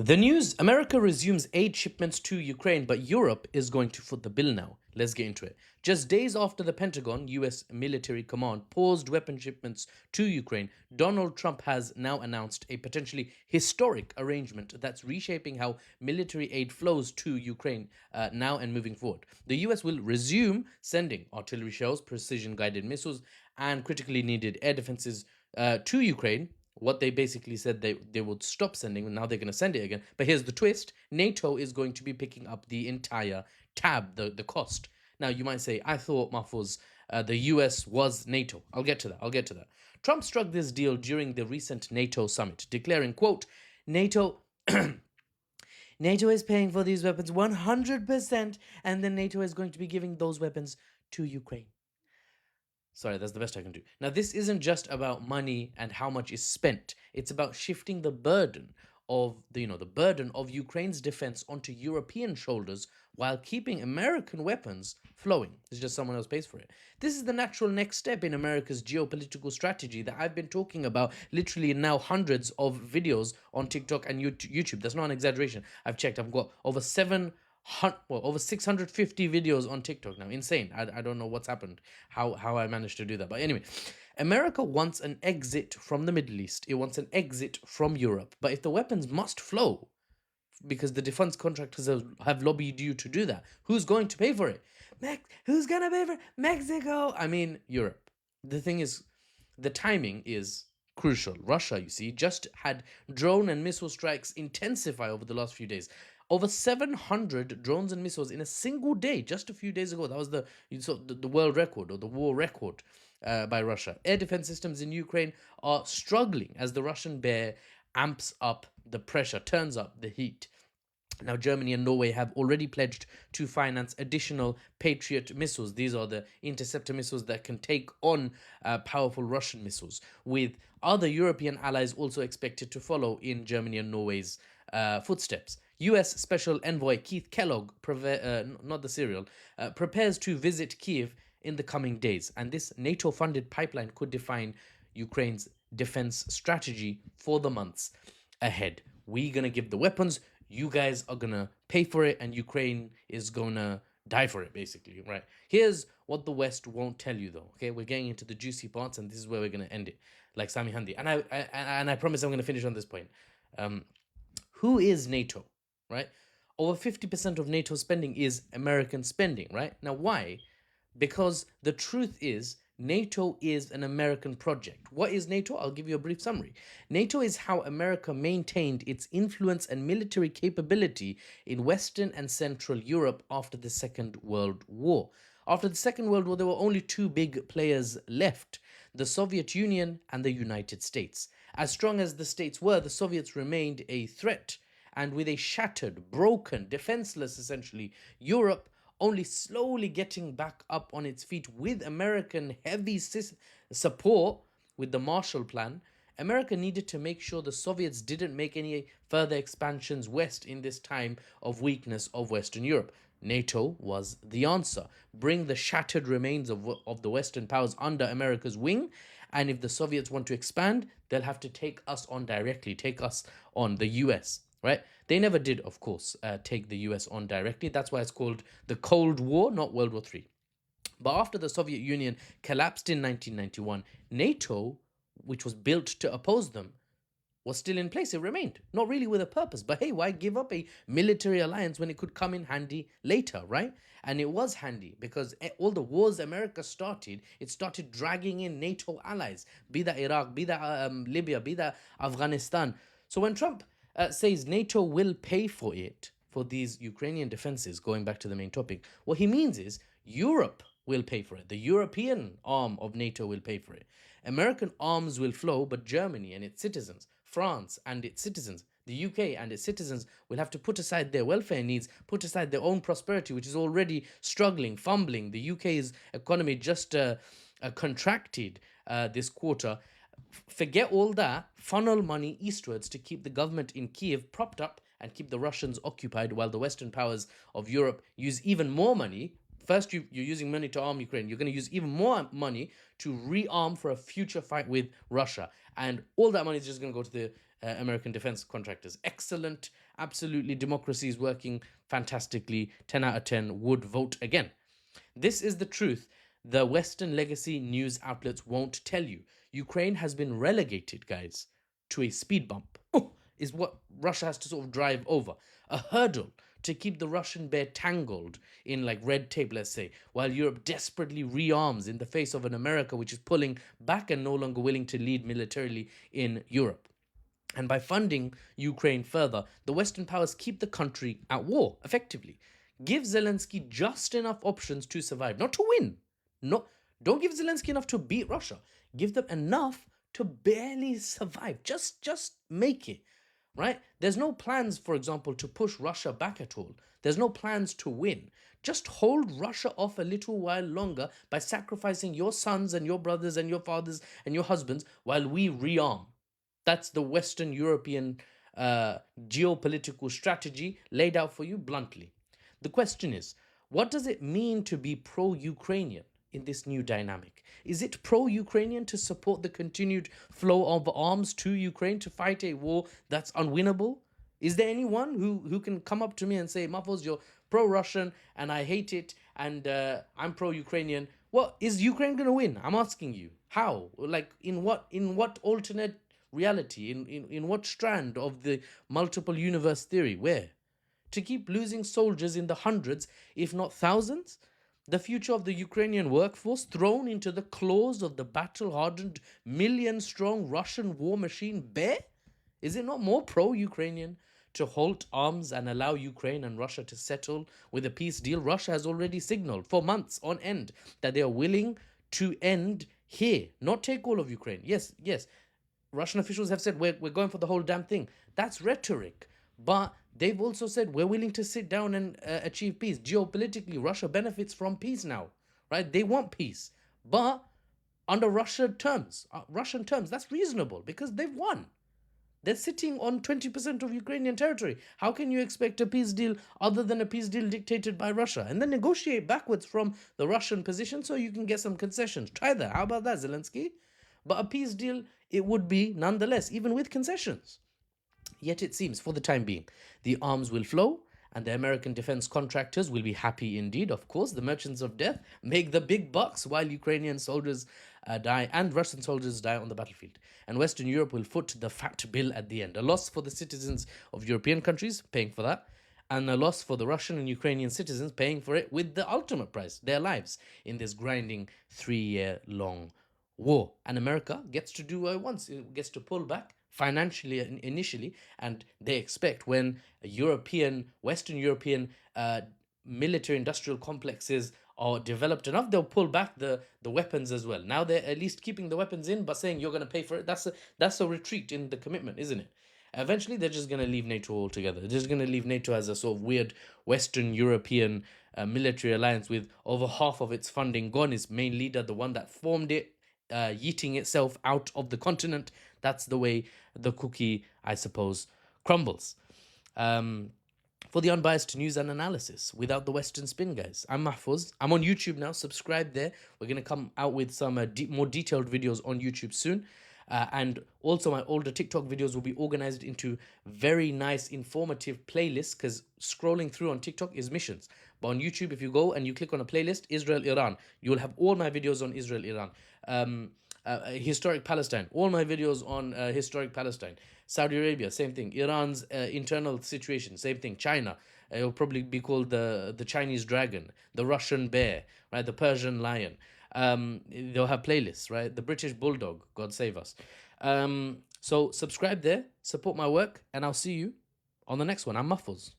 The news: America resumes aid shipments to Ukraine, but Europe is going to foot the bill now. Let's get into it. Just days after the Pentagon, US military command, paused weapon shipments to Ukraine, Donald Trump has now announced a potentially historic arrangement that's reshaping how military aid flows to Ukraine now and moving forward. The US will resume sending artillery shells, precision guided missiles, and critically needed air defenses to Ukraine. What they basically said they would stop sending, and now they're going to send it again. But here's the twist: NATO is going to be picking up the entire tab, the cost. Now you might say, I thought Mahfouz, the US was NATO. I'll get to that. Trump struck this deal during the recent NATO summit, declaring, quote, NATO NATO is paying for these weapons 100%, and then NATO is going to be giving those weapons to Ukraine. Sorry, that's the best I can do. Now, this isn't just about money and how much is spent. It's about shifting the burden of the burden of Ukraine's defense onto European shoulders while keeping American weapons flowing. It's just someone else pays for it. This is the natural next step in America's geopolitical strategy that I've been talking about literally in now hundreds of videos on TikTok and YouTube. That's not an exaggeration. I've checked. I've got over 650 videos on TikTok now. Insane. I don't know what's happened, how I managed to do that. But anyway, America wants an exit from the Middle East. It wants an exit from Europe. But if the weapons must flow, because the defense contractors have lobbied you to do that, who's going to pay for it? Who's going to pay for it? Mexico. I mean, Europe. The thing is, the timing is crucial. Russia, you see, just had drone and missile strikes intensify over the last few days. Over 700 drones and missiles in a single day, just a few days ago. That was the world record, or the war record by Russia. Air defense systems in Ukraine are struggling as the Russian bear amps up the pressure, turns up the heat. Now, Germany and Norway have already pledged to finance additional Patriot missiles. These are the interceptor missiles that can take on powerful Russian missiles, with other European allies also expected to follow in Germany and Norway's footsteps. US Special Envoy Keith Kellogg, not the cereal, prepares to visit Kiev in the coming days, and this NATO-funded pipeline could define Ukraine's defense strategy for the months ahead. We're gonna give the weapons, you guys are gonna pay for it, and Ukraine is gonna die for it, basically, right? Here's what the West won't tell you, though. Okay, we're getting into the juicy parts, and this is where we're gonna end it, like Sami Handi. And I promise I'm gonna finish on this point. Who is NATO, right? Over 50% of NATO spending is American spending, right? Now, why? Because the truth is, NATO is an American project. What is NATO? I'll give you a brief summary. NATO is how America maintained its influence and military capability in Western and Central Europe after the Second World War. After the Second World War, there were only two big players left: the Soviet Union and the United States. As strong as the states were, the Soviets remained a threat. And with a shattered, broken, defenseless, essentially, Europe only slowly getting back up on its feet with American heavy support with the Marshall Plan, America needed to make sure the Soviets didn't make any further expansions west in this time of weakness of Western Europe. NATO was the answer. Bring the shattered remains of the Western powers under America's wing, and if the Soviets want to expand, they'll have to take us on directly, take us on, the US. Right? They never did, of course, take the US on directly. That's why it's called the Cold War, not World War III. But after the Soviet Union collapsed in 1991, NATO, which was built to oppose them, was still in place. It remained, not really with a purpose. But hey, why give up a military alliance when it could come in handy later, right? And it was handy because all the wars America started, it started dragging in NATO allies, be that Iraq, be that Libya, be that Afghanistan. So when Trump says NATO will pay for it, for these Ukrainian defenses, going back to the main topic, what he means is Europe will pay for it. The European arm of NATO will pay for it. American arms will flow, but Germany and its citizens, France and its citizens, the UK and its citizens will have to put aside their welfare needs, put aside their own prosperity, which is already struggling, fumbling. The UK's economy just contracted this quarter. Forget all that, funnel money eastwards to keep the government in Kiev propped up and keep the Russians occupied, while the Western powers of Europe use even more money. First, you're using money to arm Ukraine. You're going to use even more money to rearm for a future fight with Russia. And all that money is just going to go to the American defense contractors. Excellent absolutely democracy is working fantastically, 10 out of 10 would vote again. This is the truth the Western legacy news outlets won't tell you. Ukraine has been relegated, guys, to a speed bump. Is what Russia has to sort of drive over. A hurdle to keep the Russian bear tangled in like red tape, let's say, while Europe desperately rearms in the face of an America which is pulling back and no longer willing to lead militarily in Europe. And by funding Ukraine further, the Western powers keep the country at war, effectively. Give Zelensky just enough options to survive, not to win. No, don't give Zelensky enough to beat Russia. Give them enough to barely survive. Just make it. Right? There's no plans, for example, to push Russia back at all. There's no plans to win. Just hold Russia off a little while longer by sacrificing your sons and your brothers and your fathers and your husbands while we rearm. That's the Western European geopolitical strategy laid out for you bluntly. The question is, what does it mean to be pro Ukrainian in this new dynamic? Is it pro Ukrainian to support the continued flow of arms to Ukraine to fight a war that's unwinnable? Is there anyone who can come up to me and say, Mafos, you're pro Russian and I hate it and I'm pro Ukrainian? What is Ukraine going to win? I'm asking you. How? Like, in what alternate reality? In what strand of the multiple universe theory? Where? To keep losing soldiers in the hundreds, if not thousands? The future of the Ukrainian workforce thrown into the claws of the battle hardened, million strong Russian war machine bear? Is it not more pro Ukrainian to halt arms and allow Ukraine and Russia to settle with a peace deal? Russia has already signaled for months on end that they are willing to end here, not take all of Ukraine. Yes, yes, Russian officials have said we're going for the whole damn thing. That's rhetoric. But they've also said we're willing to sit down and achieve peace. Geopolitically, Russia benefits from peace now, right? They want peace. But under Russian terms, that's reasonable because they've won. They're sitting on 20% of Ukrainian territory. How can you expect a peace deal other than a peace deal dictated by Russia? And then negotiate backwards from the Russian position so you can get some concessions. Try that. How about that, Zelensky? But a peace deal, it would be nonetheless, even with concessions. Yet it seems, for the time being, the arms will flow and the American defense contractors will be happy indeed. Of course, the merchants of death make the big bucks while Ukrainian soldiers die and Russian soldiers die on the battlefield. And Western Europe will foot the fat bill at the end. A loss for the citizens of European countries, paying for that, and a loss for the Russian and Ukrainian citizens, paying for it with the ultimate price, their lives, in this grinding 3-year-long war. And America gets to do what it wants. It gets to pull back financially initially, and they expect when Western European military industrial complexes are developed enough, they'll pull back the weapons as well. Now they're at least keeping the weapons in, but saying you're going to pay for it. That's a retreat in the commitment, isn't it? Eventually, they're just going to leave NATO altogether. They're just going to leave NATO as a sort of weird Western European military alliance with over half of its funding gone. Its main leader, the one that formed it, yeeting itself out of the continent. That's the way the cookie, I suppose, crumbles. For the unbiased news and analysis without the Western spin, guys, I'm Mahfouz. I'm on YouTube now. Subscribe there. We're going to come out with some more detailed videos on YouTube soon. And also my older TikTok videos will be organized into very nice informative playlists, because scrolling through on TikTok is missions. But on YouTube, if you go and you click on a playlist, Israel, Iran, you'll have all my videos on Israel, Iran. Historic Palestine, all my videos on historic Palestine. Saudi Arabia, same thing. Iran's internal situation, same thing. China, it will probably be called the Chinese dragon, the Russian bear, right? The Persian lion. They'll have playlists, right? The British bulldog, God save us. So subscribe there, support my work, and I'll see you on the next one. I'm Muffles.